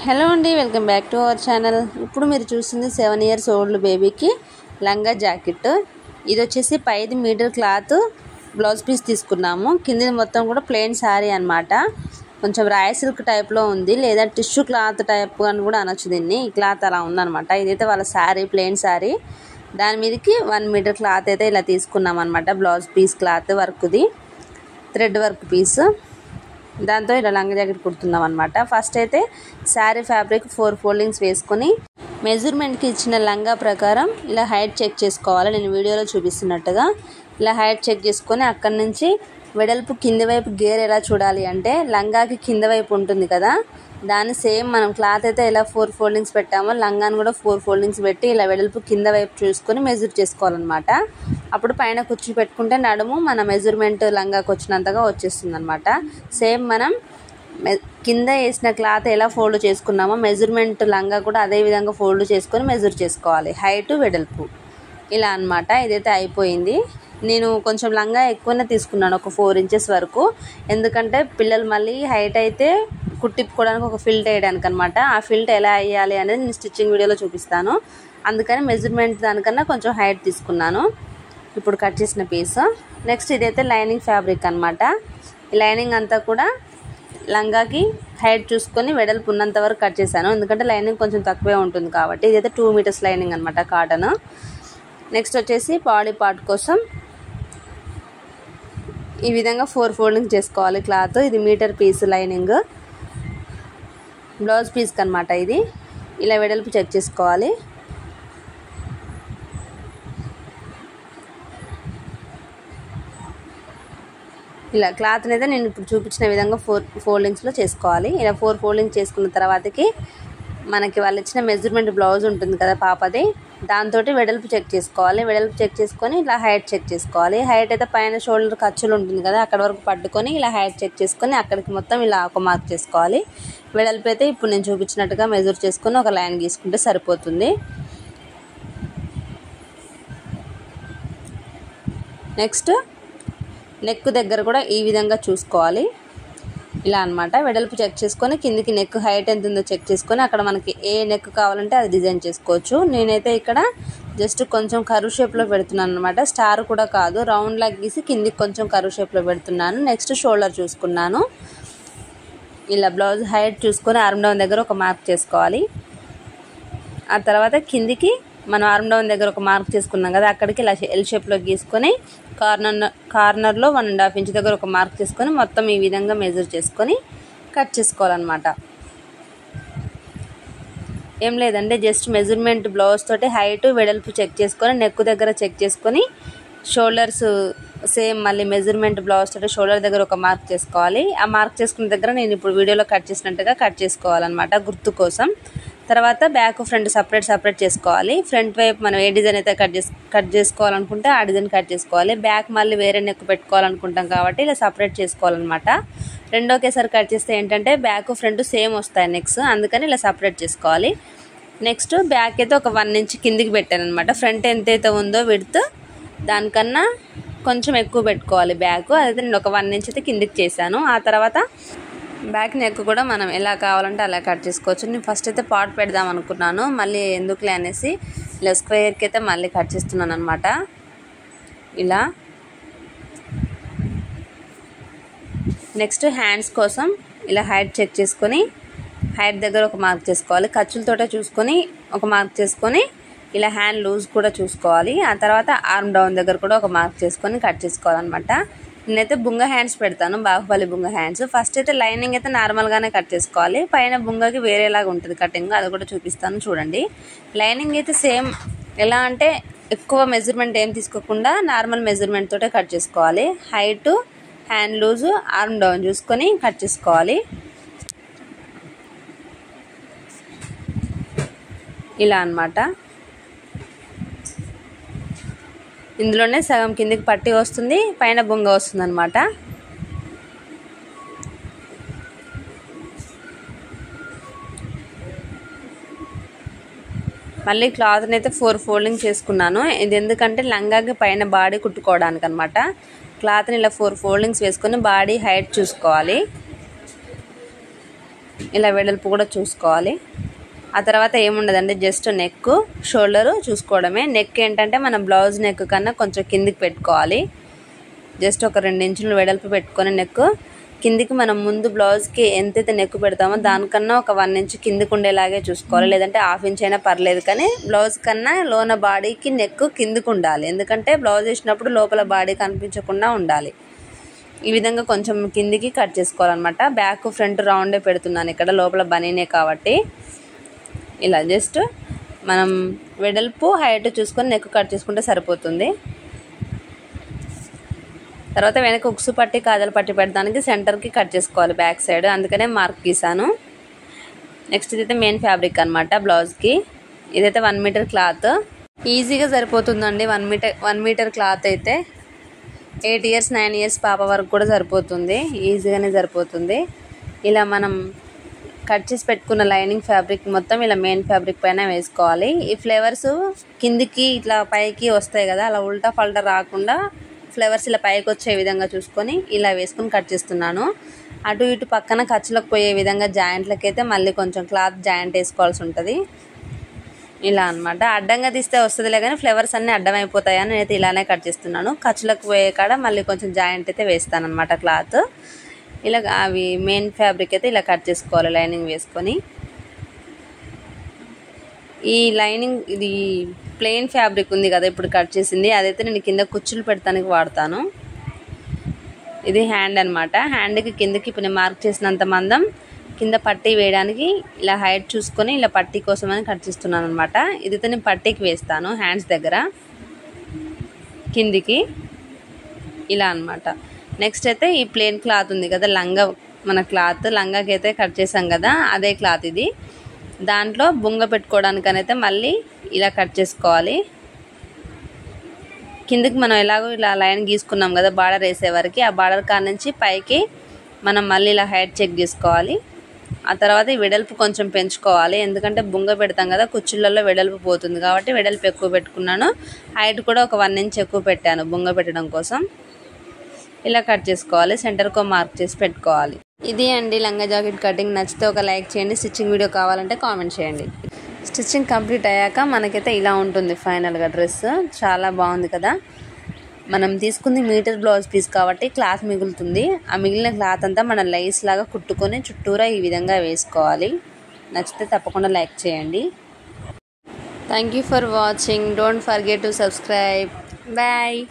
Hello అండి, welcome back to our channel. ఇప్పుడు మీరు చూస్తుంది 7 years ఓల్డ్ బేబీకి లంగా జాకెట్. ఇది వచ్చేసి పైది మీటర్ క్లాత్ బ్లౌజ్ పీస్ తీసుకున్నాము. కింది మొత్తం కూడా ప్లెయిన్ శారీ అనమాట. కొంచెం రాయల్ సిల్క్ టైప్లో ఉంది, లేదా టిష్యూ క్లాత్ టైప్ అని కూడా అనొచ్చు దీన్ని. ఈ క్లాత్ అలా ఉందన్నమాట. ఇదైతే వాళ్ళ శారీ, ప్లెయిన్ శారీ. దాని మీదకి 1 మీటర్ క్లాత్ అయితే ఇలా తీసుకున్నాం అనమాట. బ్లౌజ్ పీస్ క్లాత్ వర్క్ది, థ్రెడ్ వర్క్ పీస్. దాంతో ఇలా లంగా జాకెట్ కుడుతున్నాం అనమాట. ఫస్ట్ అయితే శారీ ఫ్యాబ్రిక్ 4 foldings వేసుకొని మెజర్మెంట్కి ఇచ్చిన లంగా ప్రకారం ఇలా హైట్ చెక్ చేసుకోవాలి. నేను వీడియోలో చూపిస్తున్నట్టుగా ఇలా హైట్ చెక్ చేసుకొని అక్కడి నుంచి వెడల్పు కింది వైపు గేర్ ఎలా చూడాలి అంటే, లంగాకి కింద వైపు ఉంటుంది కదా, దాన్ని సేమ్ మనం క్లాత్ అయితే ఎలా 4 foldings పెట్టామో లంగాను కూడా 4 foldings పెట్టి ఇలా వెడల్పు కింద వైపు చూసుకొని మెజర్ చేసుకోవాలన్నమాట. అప్పుడు పైన కుర్చీ పెట్టుకుంటే నడుము మన మెజర్మెంట్ లంగాకి వచ్చినంతగా వచ్చేస్తుంది అనమాట. సేమ్ మనం కింద వేసిన క్లాత్ ఎలా ఫోల్డ్ చేసుకున్నామో మెజర్మెంట్ లంగా కూడా అదే విధంగా ఫోల్డ్ చేసుకొని మెజర్ చేసుకోవాలి, హైటు వెడల్పు ఇలా అనమాట. ఇదైతే అయిపోయింది. నేను కొంచెం లంగా ఎక్కువనే తీసుకున్నాను, ఒక 4 inches వరకు. ఎందుకంటే పిల్లలు మళ్ళీ హైట్ అయితే కుట్టిప్పుకోవడానికి ఒక ఫిల్ట్ వేయడానికి అనమాట. ఆ ఫిల్ట్ ఎలా వేయాలి అనేది నేను స్టిచ్చింగ్ వీడియోలో చూపిస్తాను. అందుకని మెజర్మెంట్ దానికన్నా కొంచెం హైట్ తీసుకున్నాను. ఇప్పుడు కట్ చేసిన పీస్. నెక్స్ట్ ఇదైతే లైనింగ్ ఫ్యాబ్రిక్ అనమాట. ఈ లైనింగ్ అంతా కూడా లంగాకి హైట్ చూసుకొని వెడల్పు ఉన్నంత వరకు కట్ చేశాను, ఎందుకంటే లైనింగ్ కొంచెం తక్కువే ఉంటుంది కాబట్టి. ఇదైతే 2 meters లైనింగ్ అనమాట, కాటన్. నెక్స్ట్ వచ్చేసి బాడీ పార్ట్ కోసం ఈ విధంగా 4 foldings చేసుకోవాలి క్లాత్. ఇది మీటర్ పీస్ లైనింగ్, బ్లౌజ్ పీస్కి అనమాట. ఇది ఇలా వెడల్పు చెక్ చేసుకోవాలి. ఇలా క్లాత్ని అయితే నేను ఇప్పుడు చూపించిన విధంగా 4 foldingsలో చేసుకోవాలి. ఇలా 4 foldings చేసుకున్న తర్వాతకి మనకి వాళ్ళు ఇచ్చిన మెజర్మెంట్ బ్లౌజ్ ఉంటుంది కదా పాపది, దాంతో వెడల్పు చెక్ చేసుకోవాలి. వెడల్పు చెక్ చేసుకొని ఇలా హైట్ చెక్ చేసుకోవాలి. హైట్ అయితే పైన షోల్డర్ ఖర్చులు ఉంటుంది కదా, అక్కడ వరకు పట్టుకొని ఇలా హైట్ చెక్ చేసుకొని అక్కడికి మొత్తం ఇలా ఒక మార్క్ చేసుకోవాలి. వెడల్పు అయితే ఇప్పుడు నేను చూపించినట్టుగా మెజర్ చేసుకొని ఒక లైన్ గీసుకుంటే సరిపోతుంది. నెక్స్ట్ నెక్ దగ్గర కూడా ఈ విధంగా చూసుకోవాలి. ఇలా అనమాట. వెడల్పు చెక్ చేసుకొని కిందికి నెక్ హైట్ ఎంత ఉందో చెక్ చేసుకొని అక్కడ మనకి ఏ నెక్ కావాలంటే అది డిజైన్ చేసుకోవచ్చు. నేనైతే ఇక్కడ జస్ట్ కొంచెం కర్వ్ షేప్లో పెడుతున్నాను అనమాట. స్టార్ కూడా కాదు, రౌండ్ లాగా గీసి కిందికి కొంచెం కర్వ్ షేప్లో పెడుతున్నాను. నెక్స్ట్ షోల్డర్ చూసుకున్నాను. ఇలా బ్లౌజ్ హైట్ చూసుకొని ఆర్మ్ డౌన్ దగ్గర ఒక మార్క్ చేసుకోవాలి. ఆ తర్వాత కిందికి మనం ఆర్మ్ డౌన్ దగ్గర ఒక మార్క్ చేసుకున్నాం కదా, అక్కడికి ఇలా ఎల్ షేప్లో గీసుకొని కార్నర్లో 1.5 inch దగ్గర ఒక మార్క్ చేసుకొని మొత్తం ఈ విధంగా మెజర్ చేసుకొని కట్ చేసుకోవాలన్నమాట. ఏం లేదంటే జస్ట్ మెజర్మెంట్ బ్లౌజ్ తోటి హైట్ వెడల్పు చెక్ చేసుకొని నెక్ దగ్గర చెక్ చేసుకొని షోల్డర్స్ సేమ్ మళ్ళీ మెజర్మెంట్ బ్లౌజ్ తోటి షోల్డర్ దగ్గర ఒక మార్క్ చేసుకోవాలి. ఆ మార్క్ చేసుకున్న దగ్గర నేను ఇప్పుడు వీడియోలో కట్ చేసినట్టుగా కట్ చేసుకోవాలన్నమాట, గుర్తు కోసం. తర్వాత బ్యాక్ ఫ్రంట్ సపరేట్ చేసుకోవాలి. ఫ్రంట్ వైపు మనం ఏ డిజైన్ అయితే కట్ చేసుకోవాలనుకుంటే ఆ డిజైన్ కట్ చేసుకోవాలి. బ్యాక్ మళ్ళీ వేరే నెక్ పెట్టుకోవాలనుకుంటాం కాబట్టి ఇలా సపరేట్ చేసుకోవాలన్నమాట. రెండు ఒకేసారి కట్ చేస్తే ఏంటంటే బ్యాక్ ఫ్రంట్ సేమ్ వస్తాయి నెక్స్, అందుకని ఇలా సపరేట్ చేసుకోవాలి. నెక్స్ట్ బ్యాక్ అయితే ఒక 1 inch కిందికి పెట్టాను అనమాట. ఫ్రంట్ ఎంతైతే ఉందో విడ్త్ దానికన్నా కొంచెం ఎక్కువ పెట్టుకోవాలి బ్యాక్. అదైతే నేను ఒక 1 inch అయితే కిందికి చేశాను. ఆ తర్వాత బ్యాక్ నెక్ కూడా మనం ఎలా కావాలంటే అలా కట్ చేసుకోవచ్చు. నేను ఫస్ట్ అయితే పాట్ పెడదాం అనుకున్నాను, మళ్ళీ ఎందుకులే అనేసి ఇలా స్క్వేర్కి అయితే మళ్ళీ కట్ చేస్తున్నాను అనమాట. ఇలా నెక్స్ట్ హ్యాండ్స్ కోసం ఇలా హైట్ చెక్ చేసుకొని హైట్ దగ్గర ఒక మార్క్ చేసుకోవాలి. ఖర్చులతోటే చూసుకొని ఒక మార్క్ చేసుకొని ఇలా హ్యాండ్ లూజ్ కూడా చూసుకోవాలి. ఆ తర్వాత ఆర్మ్ డౌన్ దగ్గర కూడా ఒక మార్క్ చేసుకొని కట్ చేసుకోవాలన్నమాట. నేనైతే బుంగ హ్యాండ్స్ పెడతాను, బాహుబలి బుంగ హ్యాండ్స్. ఫస్ట్ అయితే లైనింగ్ అయితే నార్మల్గానే కట్ చేసుకోవాలి. పైన బుంగకి వేరేలాగా ఉంటుంది కటింగ్, అది కూడా చూపిస్తాను చూడండి. లైనింగ్ అయితే సేమ్ ఎలా అంటే ఎక్కువ మెజర్మెంట్ ఏం తీసుకోకుండా నార్మల్ మెజర్మెంట్ తోటే కట్ చేసుకోవాలి. Height, hand loose, arm down చూసుకొని కట్ చేసుకోవాలి. ఇలా అన్నమాట. ఇందులోనే సగం కిందికి పట్టి వస్తుంది, పైన బొంగ వస్తుంది అనమాట. మళ్ళీ క్లాత్ని అయితే 4 foldings చేసుకున్నాను. ఇది ఎందుకంటే లంగాకి పైన బాడీ కుట్టుకోవడానికి అనమాట. క్లాత్ని ఇలా 4 foldings వేసుకొని బాడీ హైట్ చూసుకోవాలి. ఇలా వెడల్పు కూడా చూసుకోవాలి. ఆ తర్వాత ఏముండదండి, జస్ట్ నెక్ షోల్డరు చూసుకోవడమే. నెక్ ఏంటంటే మన బ్లౌజ్ నెక్ కన్నా కొంచెం కిందికి పెట్టుకోవాలి. జస్ట్ ఒక 2 ఇంచులు వెడల్పు పెట్టుకొని నెక్ కిందికి మనం ముందు బ్లౌజ్కి ఎంతైతే నెక్ పెడతామో దానికన్నా ఒక 1 ఇంచ్ కిందికి ఉండేలాగే చూసుకోవాలి. లేదంటే 1/2 ఇంచ్ అయినా పర్లేదు, కానీ బ్లౌజ్ కన్నా లోన బాడీకి నెక్ కిందికి ఉండాలి. ఎందుకంటే బ్లౌజ్ వేసినప్పుడు లోపల బాడీ కనిపించకుండా ఉండాలి. ఈ విధంగా కొంచెం కిందికి కట్ చేసుకోవాలన్నమాట. బ్యాక్ ఫ్రంట్ రౌండే పెడుతున్నాను ఇక్కడ, లోపల బనీనే కాబట్టి. ఇలా జస్ట్ మనం వెడల్పు హైట్ చూసుకొని నెక్ కట్ చేసుకుంటే సరిపోతుంది. తర్వాత వెనక ఉక్సు పట్టి కాజల పట్టి పెట్టడానికి సెంటర్కి కట్ చేసుకోవాలి బ్యాక్ సైడ్, అందుకనే మార్క్ గీసాను. నెక్స్ట్ ఇదైతే మెయిన్ ఫ్యాబ్రిక్ అనమాట బ్లౌజ్కి. ఇదైతే 1 మీటర్ క్లాత్ ఈజీగా సరిపోతుందండి. 1 మీటర్ క్లాత్ అయితే 8 ఇయర్స్ 9 ఇయర్స్ పాప వరకు కూడా సరిపోతుంది, ఈజీగానే సరిపోతుంది. ఇలా మనం కట్ చేసి పెట్టుకున్న లైనింగ్ ఫ్యాబ్రిక్ మొత్తం ఇలా మెయిన్ ఫ్యాబ్రిక్ పైన వేసుకోవాలి. ఈ ఫ్లేవర్స్ కిందికి ఇట్లా పైకి వస్తాయి కదా, అలా ఉల్టా ఫల్టా రాకుండా ఫ్లేవర్స్ ఇలా పైకి వచ్చే విధంగా చూసుకొని ఇలా వేసుకొని కట్ చేస్తున్నాను. అటు ఇటు పక్కన ఖర్చులకు పోయే విధంగా జాయింట్లకి అయితే మళ్ళీ కొంచెం క్లాత్ జాయింట్ వేసుకోవాల్సి ఉంటుంది. ఇలా అనమాట. అడ్డంగా తీస్తే వస్తుందిలే కానీ ఫ్లేవర్స్ అన్నీ అడ్డం అయిపోతాయని నేనైతే ఇలానే కట్ చేస్తున్నాను. ఖర్చులకు పోయే కాడ మళ్ళీ కొంచెం జాయింట్ అయితే వేస్తాను అనమాట క్లాత్. ఇలా అవి మెయిన్ ఫ్యాబ్రిక్ అయితే ఇలా కట్ చేసుకోవాలి లైనింగ్ వేసుకొని. ఈ లైనింగ్ ఇది ప్లెయిన్ ఫ్యాబ్రిక్ ఉంది కదా ఇప్పుడు కట్ చేసింది, అదైతే నేను కింద కుచ్చులు పెడతానికి వాడతాను. ఇది హ్యాండ్ అనమాట. హ్యాండ్కి కిందకి ఇప్పుడు నేను మార్క్ చేసినంత మందం కింద పట్టీ వేయడానికి ఇలా హైట్ చూసుకొని ఇలా పట్టీ కోసమని కట్ చేస్తున్నాను అనమాట. ఇదైతే నేను పట్టీకి వేస్తాను హ్యాండ్స్ దగ్గర కిందికి ఇలా అనమాట. నెక్స్ట్ అయితే ఈ ప్లెయిన్ క్లాత్ ఉంది కదా లంగా, మన క్లాత్ లంగాకి అయితే కట్ చేసాం కదా అదే క్లాత్ ఇది. దాంట్లో బొంగ పెట్టుకోవడానికనైతే మళ్ళీ ఇలా కట్ చేసుకోవాలి. కిందకి మనం ఎలాగో ఇలా లైన్ గీసుకున్నాం కదా బార్డర్ వేసే వరకు, ఆ బార్డర్ కాడ నుంచి పైకి మనం మళ్ళీ ఇలా హైట్ చెక్ చేసుకోవాలి. ఆ తర్వాత ఈ వెడల్పు కొంచెం పెంచుకోవాలి, ఎందుకంటే బొంగ పెడతాం కదా కుచ్చుళ్ళల్లో వెడల్పు పోతుంది కాబట్టి వెడల్పు ఎక్కువ పెట్టుకున్నాను. హైట్ కూడా ఒక 1 ఇంచ్ ఎక్కువ పెట్టాను బొంగ పెట్టడం కోసం. ఇలా కట్ చేసుకోవాలి, సెంటర్కో మార్క్ చేసి పెట్టుకోవాలి. ఇది అండి లంగా జాకెట్ కటింగ్. నచ్చితే ఒక లైక్ చేయండి. స్టిచ్చింగ్ వీడియో కావాలంటే కామెంట్ చేయండి. స్టిచ్చింగ్ కంప్లీట్ అయ్యాక మనకైతే ఇలా ఉంటుంది ఫైనల్గా డ్రెస్. చాలా బాగుంది కదా. మనం తీసుకుంది మీటర్ బ్లౌజ్ పీస్ కాబట్టి క్లాత్ మిగులుతుంది. ఆ మిగిలిన క్లాత్ అంతా మనం లైస్ లాగా కుట్టుకొని చుట్టూరా ఈ విధంగా వేసుకోవాలి. నచ్చితే తప్పకుండా లైక్ చేయండి. Thank you for watching. Don't forget to subscribe. Bye.